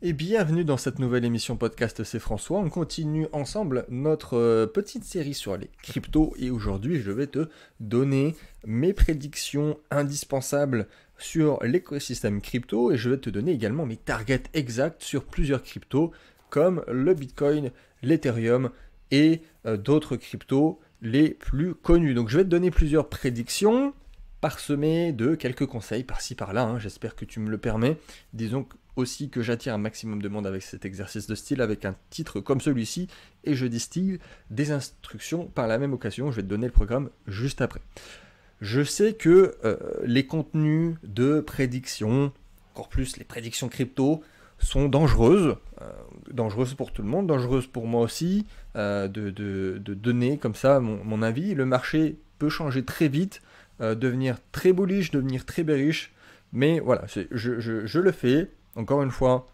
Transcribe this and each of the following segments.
Et bienvenue dans cette nouvelle émission podcast, c'est François. On continue ensemble notre petite série sur les cryptos et aujourd'hui je vais te donner mes prédictions indispensables sur l'écosystème crypto et je vais te donner également mes targets exacts sur plusieurs cryptos comme le Bitcoin, l'Ethereum et d'autres cryptos les plus connus. Donc je vais te donner plusieurs prédictions parsemées de quelques conseils par-ci par-là, hein. J'espère que tu me le permets. Disons aussi que j'attire un maximum de monde avec cet exercice de style, avec un titre comme celui-ci, et je distille des instructions par la même occasion. Je vais te donner le programme juste après. Je sais que les contenus de prédiction, encore plus les prédictions crypto, sont dangereuses, dangereuses pour tout le monde, dangereuses pour moi aussi, de donner comme ça mon avis. Le marché peut changer très vite, devenir très bullish, devenir très bearish, mais voilà, je le fais. Encore une fois,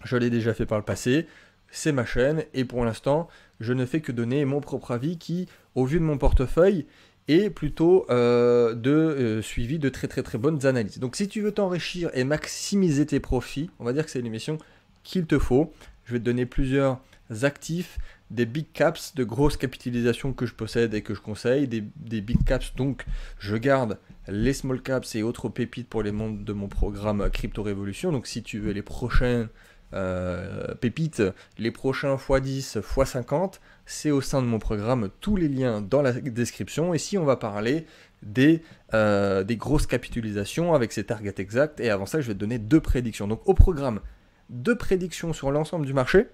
je l'ai déjà fait par le passé, c'est ma chaîne et pour l'instant, je ne fais que donner mon propre avis qui, au vu de mon portefeuille, est plutôt suivi de très bonnes analyses. Donc si tu veux t'enrichir et maximiser tes profits, on va dire que c'est l'émission qu'il te faut. Je vais te donner plusieurs actifs, des big caps, de grosses capitalisations que je possède et que je conseille, des big caps, donc je garde les small caps et autres pépites pour les membres de mon programme Crypto Révolution. Donc si tu veux les prochaines pépites, les prochains x10, x50, c'est au sein de mon programme, tous les liens dans la description. Et si on va parler des grosses capitalisations avec ces targets exacts, et avant ça je vais te donner deux prédictions. Donc au programme, deux prédictions sur l'ensemble du marché.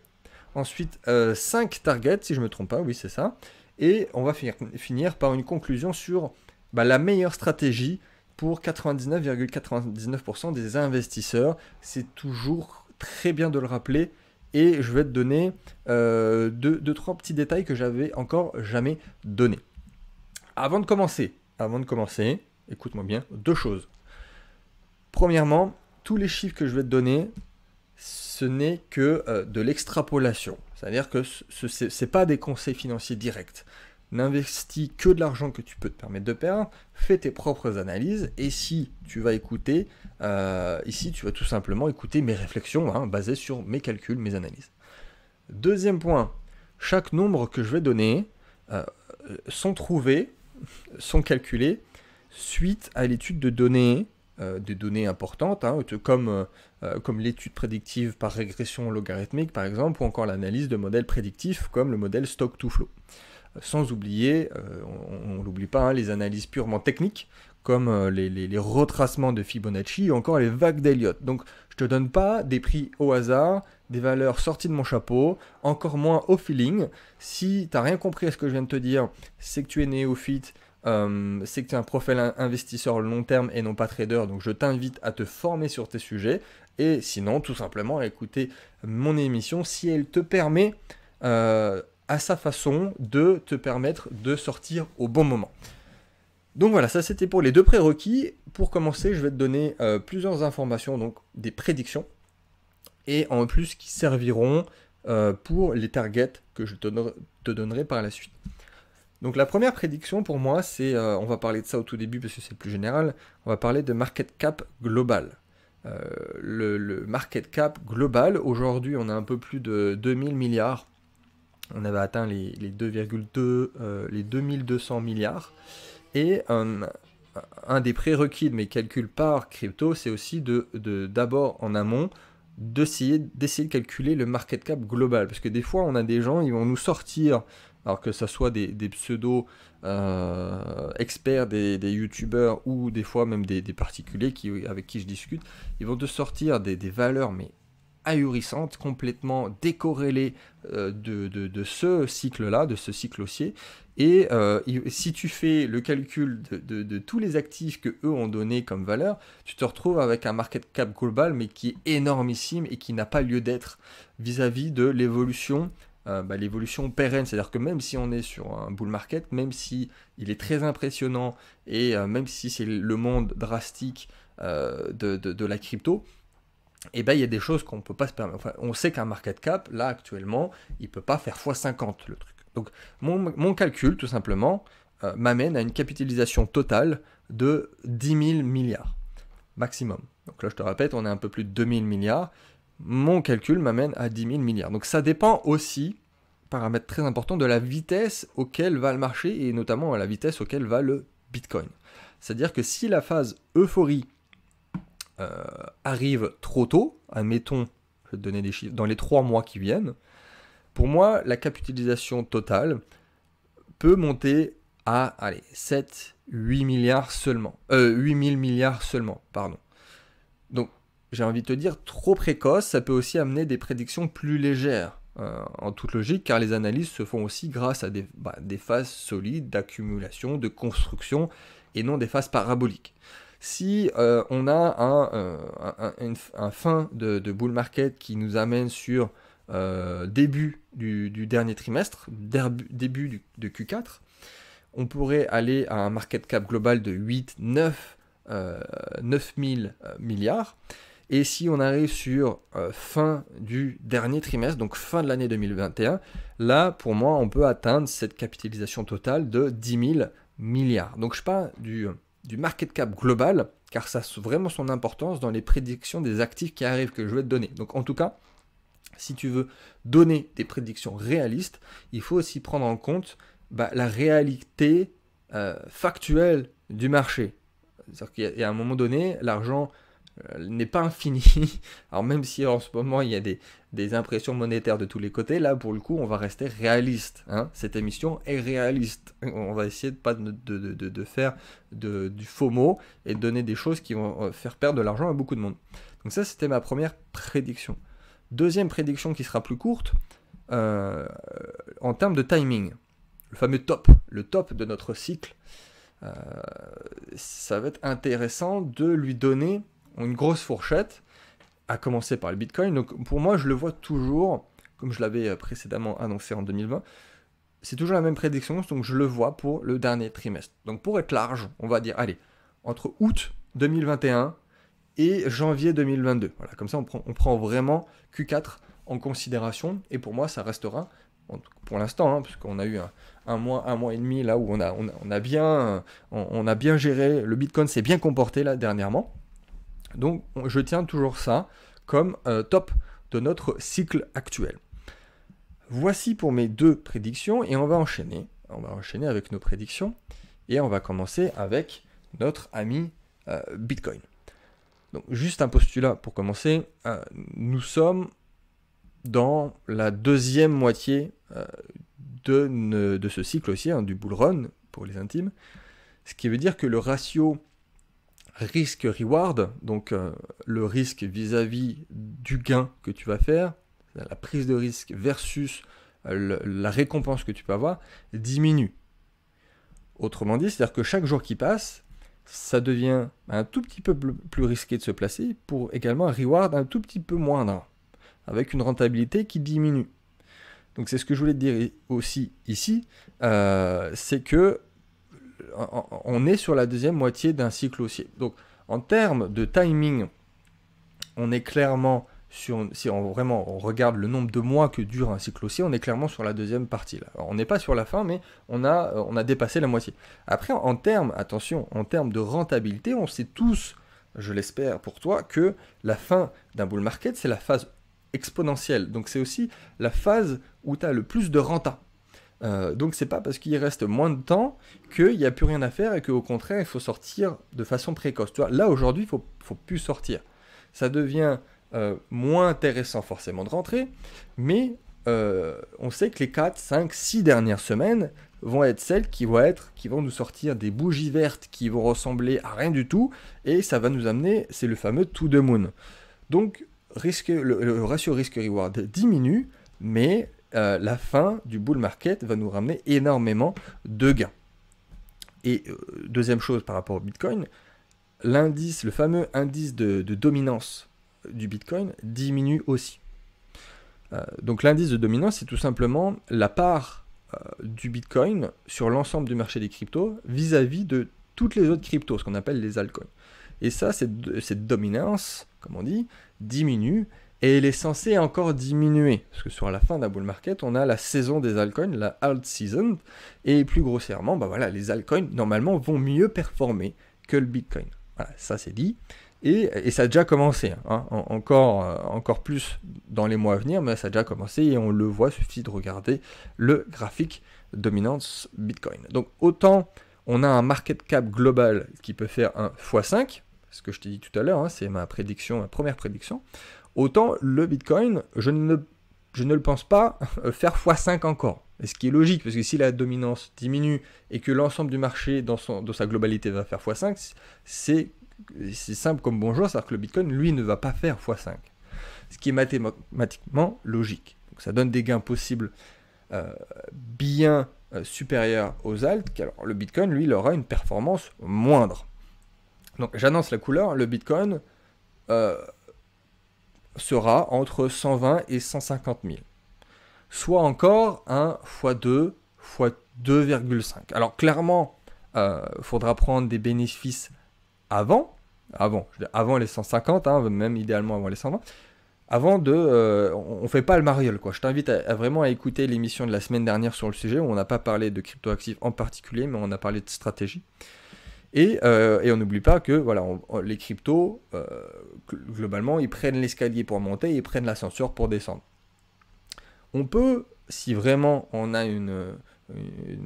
Ensuite, 5 targets, si je ne me trompe pas, oui c'est ça. Et on va finir par une conclusion sur la meilleure stratégie pour 99,99% des investisseurs. C'est toujours très bien de le rappeler. Et je vais te donner trois petits détails que j'avais encore jamais donnés. Avant de commencer, écoute-moi bien, deux choses. Premièrement, tous les chiffres que je vais te donner, ce n'est que de l'extrapolation. C'est-à-dire que ce n'est pas des conseils financiers directs. N'investis que de l'argent que tu peux te permettre de perdre, fais tes propres analyses, et si tu vas écouter, ici tu vas tout simplement écouter mes réflexions, hein, basées sur mes calculs, mes analyses. Deuxième point, chaque nombre que je vais donner sont trouvés, sont calculés suite à l'étude de données, des données importantes, hein, comme l'étude prédictive par régression logarithmique par exemple, ou encore l'analyse de modèles prédictifs comme le modèle Stock-to-Flow. Sans oublier, on ne l'oublie pas, hein, les analyses purement techniques, comme les retracements de Fibonacci, ou encore les vagues d'Elliott. Donc je ne te donne pas des prix au hasard, des valeurs sorties de mon chapeau, encore moins au feeling. Si tu n'as rien compris à ce que je viens de te dire, c'est que tu es néophyte, c'est que tu es un profil investisseur long terme et non pas trader, donc je t'invite à te former sur tes sujets, et sinon tout simplement à écouter mon émission si elle te permet à sa façon de te permettre de sortir au bon moment. Donc voilà, ça c'était pour les deux prérequis. Pour commencer, je vais te donner plusieurs informations, donc des prédictions, et en plus qui serviront pour les targets que je te donnerai par la suite. Donc la première prédiction pour moi, c'est, on va parler de ça au tout début parce que c'est plus général, on va parler de market cap global. Le market cap global, aujourd'hui on a un peu plus de 2000 milliards, on avait atteint les 2,2, les 2200 milliards, et un des prérequis de mes calculs par crypto, c'est aussi d'abord en amont, d'essayer de calculer le market cap global, parce que des fois on a des gens, ils vont nous sortir, alors que ce soit des pseudo experts, des youtubeurs ou des fois même des particuliers avec qui je discute, ils vont te sortir des valeurs mais ahurissantes, complètement décorrélées de ce cycle-là, de ce cycle haussier. Et si tu fais le calcul de tous les actifs que eux ont donné comme valeur, tu te retrouves avec un market cap global mais qui est énormissime et qui n'a pas lieu d'être vis-à-vis de l'évolution l'évolution pérenne, c'est-à-dire que même si on est sur un bull market, même si il est très impressionnant et même si c'est le monde drastique de la crypto, et il y a des choses qu'on ne peut pas se permettre. Enfin, on sait qu'un market cap, là actuellement, il ne peut pas faire x50 le truc. Donc mon calcul, tout simplement, m'amène à une capitalisation totale de 10 000 milliards maximum. Donc là, je te répète, on est un peu plus de 2000 milliards. mon calcul m'amène à 10 000 milliards. Donc ça dépend aussi, paramètre très important, de la vitesse auquel va le marché et notamment à la vitesse auquel va le Bitcoin. C'est-à-dire que si la phase euphorie arrive trop tôt, admettons, je vais te donner des chiffres, dans les 3 mois qui viennent, pour moi, la capitalisation totale peut monter à allez, 7, 8 milliards seulement. 8 000 milliards seulement, pardon. Donc, j'ai envie de te dire, trop précoce, ça peut aussi amener des prédictions plus légères, en toute logique, car les analyses se font aussi grâce à des phases solides d'accumulation, de construction, et non des phases paraboliques. Si on a un fin de bull market qui nous amène sur début du dernier trimestre, début de Q4, on pourrait aller à un market cap global de 8, 9 000 milliards. Et si on arrive sur fin du dernier trimestre, donc fin de l'année 2021, là, pour moi, on peut atteindre cette capitalisation totale de 10 000 milliards. Donc je parle du market cap global, car ça a vraiment son importance dans les prédictions des actifs qui arrivent, que je vais te donner. Donc en tout cas, si tu veux donner des prédictions réalistes, il faut aussi prendre en compte la réalité factuelle du marché. C'est-à-dire qu'à un moment donné, l'argent n'est pas infini. Alors même si en ce moment il y a des impressions monétaires de tous les côtés, là pour le coup on va rester réaliste. Cette émission est réaliste. On va essayer de faire du FOMO et de donner des choses qui vont faire perdre de l'argent à beaucoup de monde. Donc ça c'était ma première prédiction. Deuxième prédiction qui sera plus courte, en termes de timing. Le fameux top, le top de notre cycle. Ça va être intéressant de lui donner une grosse fourchette, à commencer par le Bitcoin. Donc pour moi, je le vois toujours, comme je l'avais précédemment annoncé en 2020, c'est toujours la même prédiction, donc je le vois pour le dernier trimestre. Donc pour être large, on va dire, allez, entre août 2021 et janvier 2022. Voilà, comme ça, on prend vraiment Q4 en considération, et pour moi, ça restera, pour l'instant, parce qu'on a eu un mois et demi là où on a bien géré, le Bitcoin s'est bien comporté là dernièrement. Donc je tiens toujours ça comme top de notre cycle actuel. Voici pour mes 2 prédictions et on va enchaîner avec nos prédictions et on va commencer avec notre ami Bitcoin. Donc juste un postulat pour commencer, nous sommes dans la deuxième moitié de ce cycle aussi, du bull run pour les intimes, ce qui veut dire que le ratio risque-reward, donc le risque vis-à-vis du gain que tu vas faire, la prise de risque versus la récompense que tu peux avoir, diminue. Autrement dit, c'est-à-dire que chaque jour qui passe, ça devient un tout petit peu plus risqué de se placer pour également un reward un tout petit peu moindre, avec une rentabilité qui diminue. Donc c'est ce que je voulais te dire aussi ici, c'est que on est sur la deuxième moitié d'un cycle haussier. Donc en termes de timing, on est clairement sur, si on regarde le nombre de mois que dure un cycle haussier, on est clairement sur la deuxième partie. Là. Alors, on n'est pas sur la fin, mais on a dépassé la moitié. Après, en termes de rentabilité, on sait tous, je l'espère pour toi, que la fin d'un bull market, c'est la phase exponentielle. Donc c'est aussi la phase où tu as le plus de renta. Donc c'est pas parce qu'il reste moins de temps qu'il n'y a plus rien à faire et qu'au contraire il faut sortir de façon précoce. Tu vois, là aujourd'hui il faut plus sortir. Ça devient moins intéressant forcément de rentrer, mais on sait que les 4, 5, 6 dernières semaines vont être celles qui vont nous sortir des bougies vertes qui vont ressembler à rien du tout et ça va nous amener, c'est le fameux to the moon. Donc le ratio risque-reward diminue, mais la fin du bull market va nous ramener énormément de gains. Et deuxième chose par rapport au Bitcoin, l'indice, le fameux indice de dominance du Bitcoin diminue aussi. Donc l'indice de dominance, c'est tout simplement la part du Bitcoin sur l'ensemble du marché des cryptos vis-à-vis de toutes les autres cryptos, ce qu'on appelle les altcoins. Et ça, cette dominance, comme on dit, diminue. Et elle est censée encore diminuer, parce que sur la fin d'un bull market, on a la saison des altcoins, la alt season, et plus grossièrement, les altcoins, normalement, vont mieux performer que le Bitcoin. Voilà, ça c'est dit. Et ça a déjà commencé, hein, encore plus dans les mois à venir, mais ça a déjà commencé et on le voit, il suffit de regarder le graphique dominance Bitcoin. Donc autant on a un market cap global qui peut faire un x5, ce que je t'ai dit tout à l'heure, hein, c'est ma prédiction, ma première prédiction, autant le Bitcoin, je ne le pense pas faire x5 encore. Et ce qui est logique, parce que si la dominance diminue et que l'ensemble du marché dans sa globalité va faire x5, c'est simple comme bonjour, c'est-à-dire que le Bitcoin, lui, ne va pas faire x5. Ce qui est mathématiquement logique. Donc ça donne des gains possibles bien supérieurs aux alts, alors le Bitcoin, lui, il aura une performance moindre. Donc j'annonce la couleur, le Bitcoin sera entre 120 et 150 000. Soit encore un x2, x2,5. Alors clairement, il faudra prendre des bénéfices avant les 150, hein, même idéalement avant les 120, on ne fait pas le mariole, quoi. Je t'invite vraiment à écouter l'émission de la semaine dernière sur le sujet, où on n'a pas parlé de cryptoactifs en particulier, mais on a parlé de stratégie. Et on n'oublie pas que voilà, les cryptos, globalement, ils prennent l'escalier pour monter, et ils prennent l'ascenseur pour descendre. On peut, si vraiment on a une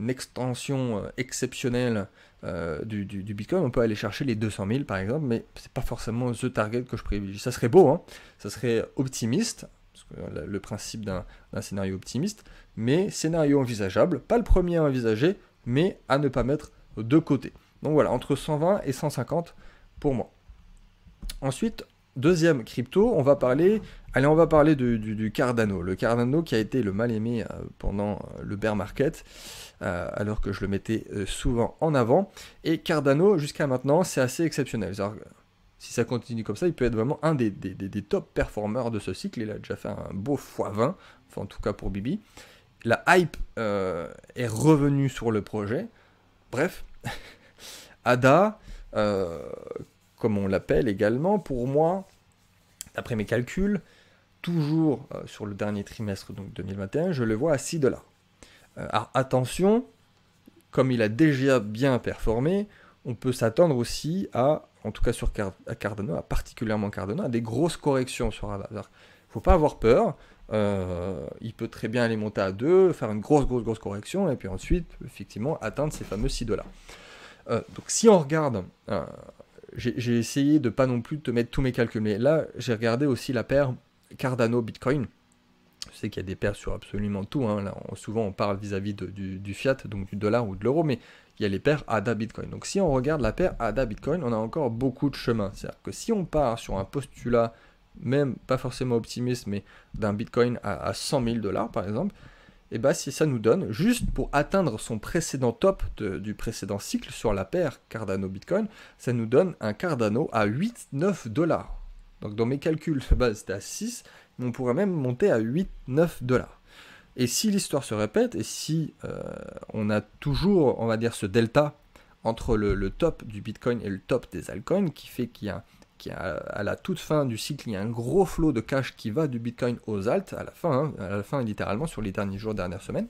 extension exceptionnelle du Bitcoin, on peut aller chercher les 200 000 par exemple, mais c'est pas forcément the target que je privilégie. Ça serait beau, hein, ça serait optimiste, parce que le principe d'un scénario optimiste, mais scénario envisageable, pas le premier à envisager, mais à ne pas mettre de côté. Donc voilà, entre 120 et 150 pour moi. Ensuite, deuxième crypto, on va parler du Cardano. Le Cardano qui a été le mal aimé pendant le bear market, alors que je le mettais souvent en avant. Et Cardano, jusqu'à maintenant, c'est assez exceptionnel. Si ça continue comme ça, il peut être vraiment un des top performeurs de ce cycle. Il a déjà fait un beau x20, enfin en tout cas pour Bibi. La hype est revenue sur le projet. Bref, ADA, comme on l'appelle également, pour moi, d'après mes calculs, toujours sur le dernier trimestre donc 2021, je le vois à 6 $. Alors attention, comme il a déjà bien performé, on peut s'attendre aussi à, en tout cas sur Cardano, particulièrement Cardano, à des grosses corrections sur ADA. Il ne faut pas avoir peur, il peut très bien aller monter à 2, faire une grosse correction, et puis ensuite, effectivement, atteindre ces fameux 6 $. Donc si on regarde, j'ai essayé de pas non plus te mettre tous mes calculs, mais là j'ai regardé aussi la paire Cardano Bitcoin. Je sais qu'il y a des paires sur absolument tout, hein. Là, souvent on parle vis-à-vis du fiat, donc du dollar ou de l'euro, mais il y a les paires ADA Bitcoin. Donc si on regarde la paire ADA Bitcoin, on a encore beaucoup de chemin. C'est-à-dire que si on part sur un postulat, même pas forcément optimiste, mais d'un Bitcoin à 100 000 $ par exemple, et bah si ça nous donne, juste pour atteindre son précédent top du précédent cycle sur la paire Cardano Bitcoin, ça nous donne un Cardano à 8-9 $. Donc dans mes calculs de base c'était à 6, mais on pourrait même monter à 8-9 $. Et si l'histoire se répète, et si on a toujours, on va dire, ce delta entre le top du Bitcoin et le top des altcoins, qui fait qu'il y a à la toute fin du cycle, il y a un gros flot de cash qui va du Bitcoin aux alt, à la fin littéralement sur les derniers jours, dernières semaines,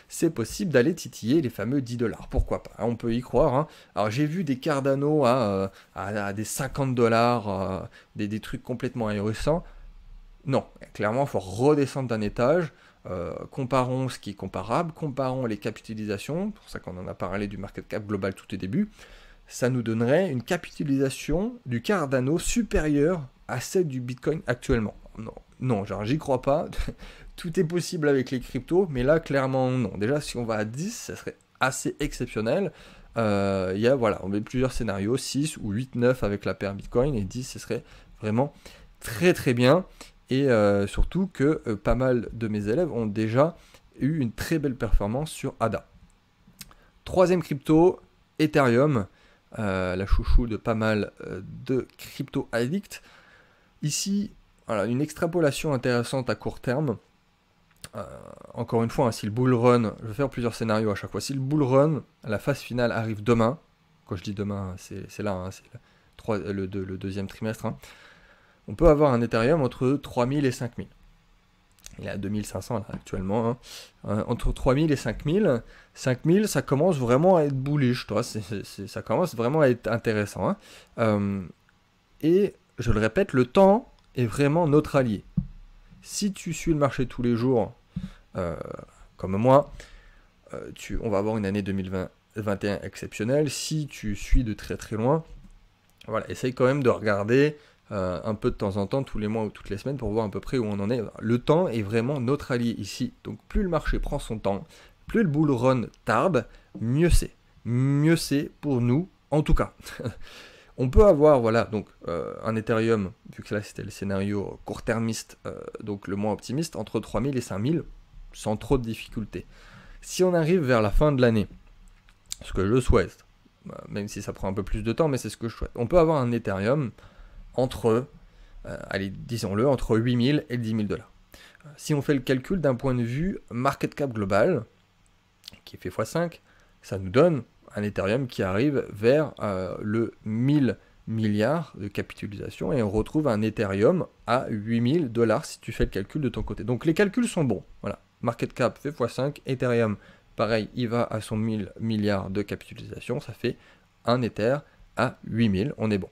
c'est possible d'aller titiller les fameux 10 $. Pourquoi pas, on peut y croire, hein. Alors j'ai vu des Cardano à des 50 $, des trucs complètement ahurissants. Non, clairement, il faut redescendre d'un étage. Comparons ce qui est comparable, comparons les capitalisations, c'est pour ça qu'on en a parlé du market cap global tout au début. Ça nous donnerait une capitalisation du Cardano supérieure à celle du Bitcoin actuellement. Non, genre j'y crois pas. Tout est possible avec les cryptos, mais là clairement non. Déjà si on va à 10, ça serait assez exceptionnel. On met plusieurs scénarios, 6 ou 8, 9 avec la paire Bitcoin, et 10 ce serait vraiment très très bien. Et surtout que pas mal de mes élèves ont déjà eu une très belle performance sur ADA. Troisième crypto, Ethereum. La chouchou de pas mal de crypto-addicts. Ici, voilà, une extrapolation intéressante à court terme. Encore une fois, hein, si le bull run, je vais faire plusieurs scénarios à chaque fois, si le bull run, la phase finale arrive demain, quand je dis demain, c'est là, hein, c'est le deuxième trimestre, hein, on peut avoir un Ethereum entre 3000 et 5000. Il est à 2500 là, actuellement. Hein. Entre 3000 et 5000, 5000, ça commence vraiment à être bullish, toi. Ça commence vraiment à être intéressant. Hein. Et je le répète, le temps est vraiment notre allié. Si tu suis le marché tous les jours, comme moi, on va avoir une année 2021 exceptionnelle. Si tu suis de très très loin, voilà, essaye quand même de regarder un peu de temps en temps, tous les mois ou toutes les semaines, pour voir à peu près où on en est. Le temps est vraiment notre allié ici. Donc plus le marché prend son temps, plus le bull run tarde, mieux c'est. Mieux c'est pour nous, en tout cas. On peut avoir, voilà, donc un Ethereum, vu que là c'était le scénario court-termiste, donc le moins optimiste, entre 3000 et 5000, sans trop de difficultés. Si on arrive vers la fin de l'année, ce que je souhaite, même si ça prend un peu plus de temps, mais c'est ce que je souhaite, on peut avoir un Ethereum entre, allez, disons-le, entre 8000 et 10 000 $. Si on fait le calcul d'un point de vue market cap global, qui est fait x5, ça nous donne un Ethereum qui arrive vers le 1000 milliards de capitalisation et on retrouve un Ethereum à 8000 $ si tu fais le calcul de ton côté. Donc les calculs sont bons. Voilà. Market cap fait x5, Ethereum, pareil, il va à son 1000 milliards de capitalisation, ça fait un Ether à 8000, on est bon.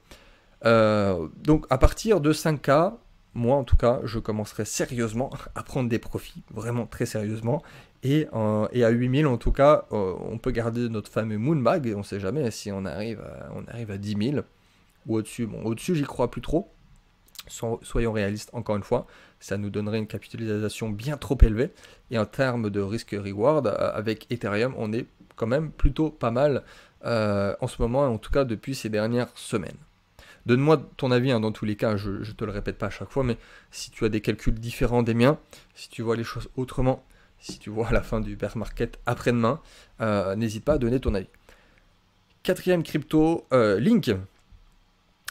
Donc à partir de 5K, moi en tout cas, je commencerai sérieusement à prendre des profits, vraiment très sérieusement. Et à 8000 en tout cas, on peut garder notre fameux Moonbag, et on ne sait jamais si on arrive à 10 000 ou au-dessus. Bon, au-dessus, j'y crois plus trop. Soyons réalistes, encore une fois, ça nous donnerait une capitalisation bien trop élevée. Et en termes de risque-reward, avec Ethereum, on est quand même plutôt pas mal en ce moment, en tout cas depuis ces dernières semaines. Donne-moi ton avis, hein, dans tous les cas, je ne te le répète pas à chaque fois, mais si tu as des calculs différents des miens, si tu vois les choses autrement, si tu vois la fin du bear market après-demain, n'hésite pas à donner ton avis. Quatrième crypto, Link.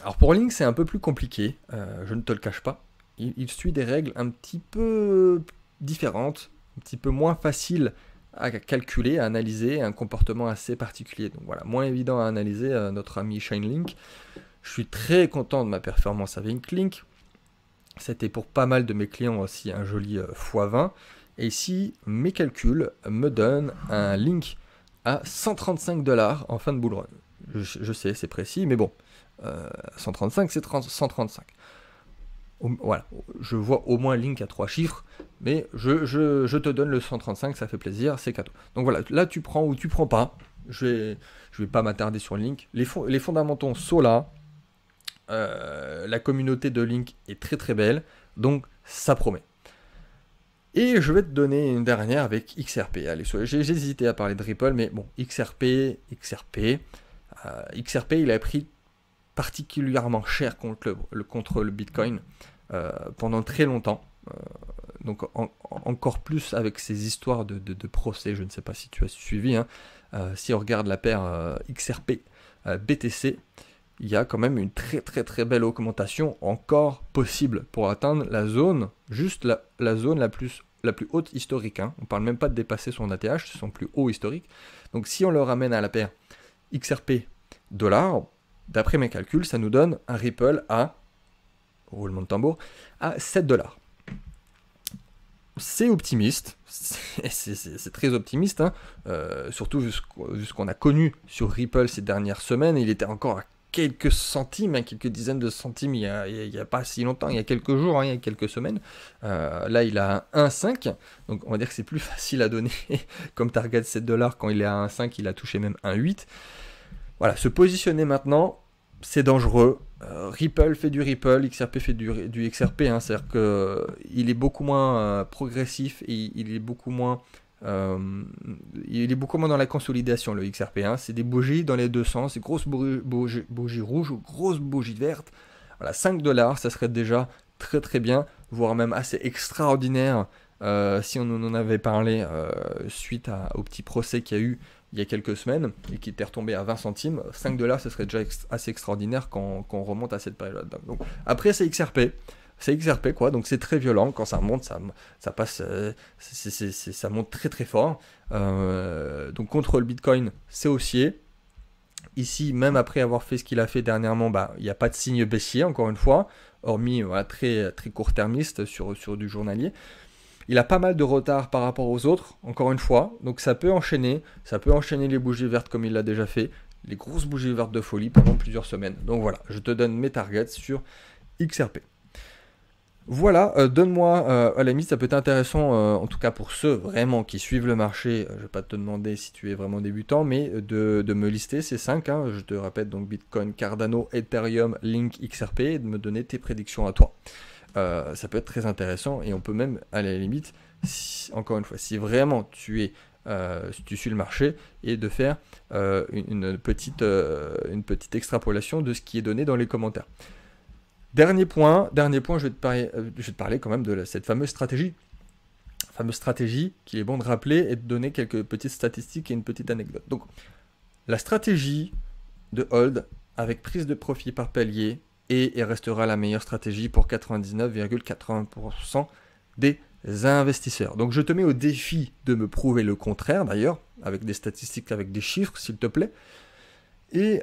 Alors pour Link, c'est un peu plus compliqué, je ne te le cache pas. Il suit des règles un petit peu différentes, un petit peu moins faciles à calculer, à analyser, un comportement assez particulier. Donc voilà, moins évident à analyser, notre ami Chainlink. Je suis très content de ma performance avec Link. C'était pour pas mal de mes clients aussi un joli x20. Et ici, mes calculs me donnent un Link à 135 $ en fin de bull run. Je sais, c'est précis, mais bon, 135, c'est 135. Voilà, je vois au moins Link à 3 chiffres, mais je te donne le 135, ça fait plaisir, c'est cadeau. Donc voilà, là tu prends ou tu prends pas. Je vais pas m'attarder sur Link. Les fondamentaux sont là. La communauté de Link est très très belle, donc ça promet. Et je vais te donner une dernière avec XRP. Allez, j'ai hésité à parler de Ripple, mais bon, XRP, il a pris particulièrement cher contre le Bitcoin pendant très longtemps. Donc encore plus avec ces histoires de procès, je ne sais pas si tu as suivi. Hein. Si on regarde la paire XRP BTC, il y a quand même une très très très belle augmentation encore possible pour atteindre la zone, juste la zone la plus haute historique. Hein. On ne parle même pas de dépasser son ATH, c'est son plus haut historique. Donc si on le ramène à la paire XRP $, d'après mes calculs, ça nous donne un Ripple à, roulement de tambour, à 7 $. C'est optimiste, c'est très optimiste, hein. Surtout vu ce qu'on a connu sur Ripple ces dernières semaines. Il était encore à quelques centimes, hein, quelques dizaines de centimes il y a pas si longtemps, il y a quelques jours, hein, il y a quelques semaines. Là, il a 1,5, donc on va dire que c'est plus facile à donner comme target 7 $. Quand il est à 1,5, il a touché même 1,8. Voilà, se positionner maintenant, c'est dangereux. Ripple fait du Ripple, XRP fait du XRP, hein, c'est-à-dire qu'il est beaucoup moins progressif et il est beaucoup moins dans la consolidation, le XRP. Hein. C'est des bougies dans les deux sens, des grosses bougies rouges ou grosses bougies vertes. Voilà, 5 $, ça serait déjà très très bien, voire même assez extraordinaire si on en avait parlé suite au petit procès qu'il y a eu il y a quelques semaines et qui était retombé à 20 centimes. 5 $, ce serait déjà assez extraordinaire quand on remonte à cette période. Donc, après, c'est XRP. C'est XRP, quoi. Donc, c'est très violent. Quand ça remonte, ça passe, ça monte très, très fort. Donc, contre le Bitcoin, c'est haussier. Ici, même après avoir fait ce qu'il a fait dernièrement, il n'y a pas de signe baissier, encore une fois, hormis voilà, très, très court-termiste sur du journalier. Il a pas mal de retard par rapport aux autres, encore une fois, donc ça peut enchaîner les bougies vertes comme il l'a déjà fait, les grosses bougies vertes de folie pendant plusieurs semaines. Donc voilà, je te donne mes targets sur XRP. Voilà, donne-moi, à la limite ça peut être intéressant, en tout cas pour ceux vraiment qui suivent le marché, je ne vais pas te demander si tu es vraiment débutant, mais de me lister ces 5, hein, je te répète donc Bitcoin, Cardano, Ethereum, Link, XRP, et de me donner tes prédictions à toi. Ça peut être très intéressant et on peut même, à la limite, encore une fois, si vraiment si tu suis le marché, et de faire une petite extrapolation de ce qui est donné dans les commentaires. Dernier point, je vais te parler quand même de cette fameuse stratégie. Qu'il est bon de rappeler et de donner quelques petites statistiques et une petite anecdote. Donc, la stratégie de hold avec prise de profit par palier et restera la meilleure stratégie pour 99,80% des investisseurs. Donc, je te mets au défi de me prouver le contraire, d'ailleurs, avec des statistiques, avec des chiffres, s'il te plaît. Et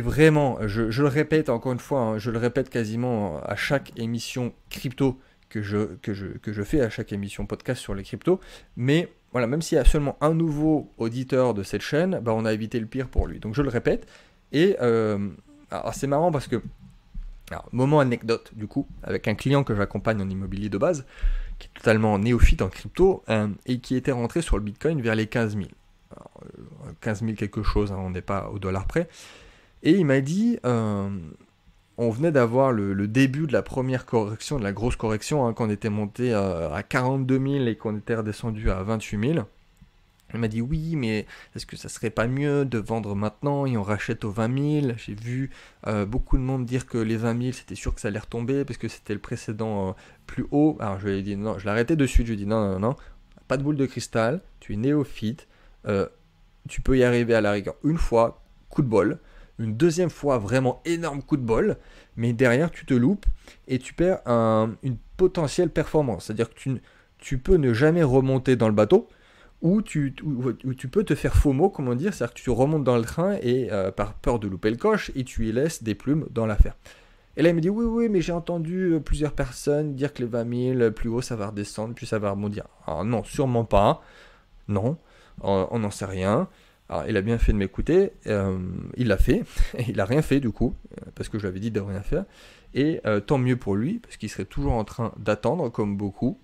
vraiment, je le répète encore une fois, hein, je le répète quasiment à chaque émission crypto que je fais, à chaque émission podcast sur les cryptos, mais voilà, même s'il y a seulement un nouveau auditeur de cette chaîne, bah, on a évité le pire pour lui. Donc je le répète, et alors c'est marrant parce que, alors, moment anecdote du coup, avec un client que j'accompagne en immobilier de base, qui est totalement néophyte en crypto, et qui était rentré sur le Bitcoin vers les 15 000. Alors, 15 000 quelque chose, hein, on n'est pas au dollar près. Et il m'a dit, on venait d'avoir le début de la première correction, de la grosse correction, hein, quand on était monté à 42 000 et qu'on était redescendu à 28 000. Il m'a dit oui, mais est-ce que ça serait pas mieux de vendre maintenant et on rachète aux 20 000 ? J'ai vu beaucoup de monde dire que les 20 000 c'était sûr que ça allait retomber parce que c'était le précédent plus haut. Alors je lui ai dit non, je l'ai arrêté de suite, je lui ai dit non, pas de boule de cristal, tu es néophyte, tu peux y arriver à la rigueur une fois, coup de bol, une deuxième fois vraiment énorme coup de bol, mais derrière tu te loupes et tu perds une potentielle performance, c'est-à-dire que tu peux ne jamais remonter dans le bateau, ou tu peux te faire FOMO, comment dire, c'est-à-dire que tu remontes dans le train et par peur de louper le coche, et tu y laisses des plumes dans l'affaire. Et là, il me dit, oui, mais j'ai entendu plusieurs personnes dire que les 20 000, plus haut, ça va redescendre, puis ça va rebondir. Alors non, sûrement pas. Non, on n'en sait rien. Alors, il a bien fait de m'écouter. Il l'a fait. Et il n'a rien fait, du coup, parce que je lui avais dit de rien faire. Et tant mieux pour lui, parce qu'il serait toujours en train d'attendre, comme beaucoup.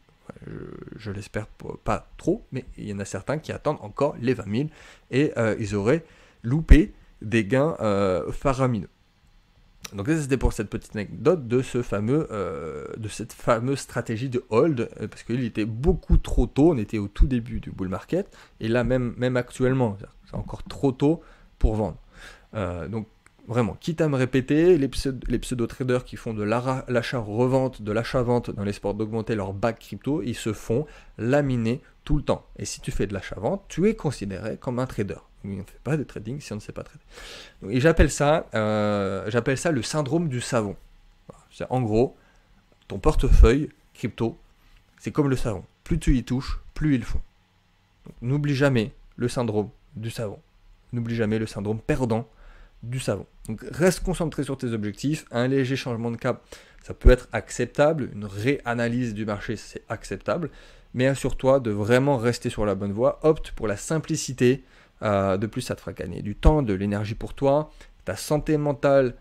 Je l'espère pas trop, mais il y en a certains qui attendent encore les 20 000 et ils auraient loupé des gains faramineux. Donc ça, c'était pour cette petite anecdote de cette fameuse stratégie de hold, parce qu'il était beaucoup trop tôt, on était au tout début du bull market, et là même actuellement, c'est encore trop tôt pour vendre. Donc vraiment, quitte à me répéter, les pseudo-traders qui font de l'achat-revente, de l'achat-vente dans l'espoir d'augmenter leur bac crypto, ils se font laminer tout le temps. Et si tu fais de l'achat-vente, tu es considéré comme un trader. On ne fait pas de trading si on ne sait pas trader. Et j'appelle ça le syndrome du savon. Voilà. C'est en gros, ton portefeuille crypto, c'est comme le savon. Plus tu y touches, plus il fond. Donc, n'oublie jamais le syndrome du savon. N'oublie jamais le syndrome perdant du savon. Donc reste concentré sur tes objectifs. Un léger changement de cap, ça peut être acceptable. Une réanalyse du marché, c'est acceptable. Mais assure-toi de vraiment rester sur la bonne voie. Opte pour la simplicité. De plus, ça te fera gagner du temps, de l'énergie pour toi. Ta santé mentale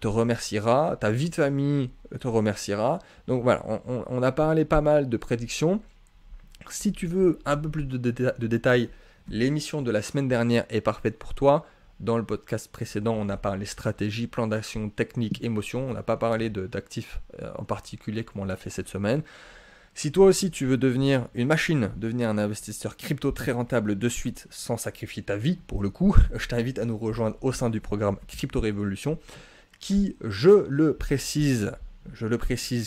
te remerciera. Ta vie de famille te remerciera. Donc voilà, on a parlé pas mal de prédictions. Si tu veux un peu plus de détails, l'émission de la semaine dernière est parfaite pour toi. Dans le podcast précédent, on a parlé stratégie, plan d'action, technique, émotion. On n'a pas parlé d'actifs en particulier comme on l'a fait cette semaine. Si toi aussi tu veux devenir une machine, devenir un investisseur crypto très rentable de suite sans sacrifier ta vie pour le coup, je t'invite à nous rejoindre au sein du programme Crypto Révolution qui, je le précise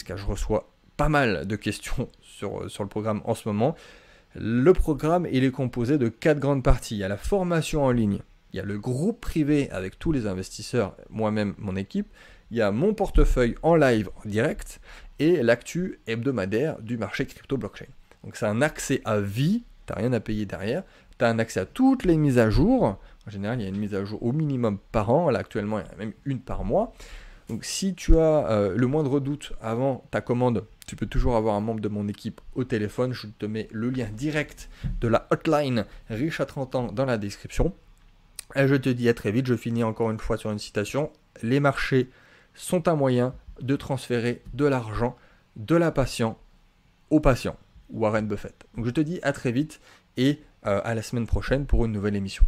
car je reçois pas mal de questions sur le programme en ce moment. Le programme, il est composé de 4 grandes parties. Il y a la formation en ligne, il y a le groupe privé avec tous les investisseurs, moi-même, mon équipe, il y a mon portefeuille en live, en direct, et l'actu hebdomadaire du marché crypto-blockchain. Donc c'est un accès à vie, tu n'as rien à payer derrière, tu as un accès à toutes les mises à jour. En général, il y a une mise à jour au minimum par an, là actuellement il y en a même une par mois. Donc si tu as le moindre doute avant ta commande, tu peux toujours avoir un membre de mon équipe au téléphone. Je te mets le lien direct de la hotline Riche à 30 ans dans la description. Et je te dis à très vite, je finis encore une fois sur une citation. Les marchés sont un moyen de transférer de l'argent de la patient au patient. Warren Buffett. Donc je te dis à très vite et à la semaine prochaine pour une nouvelle émission.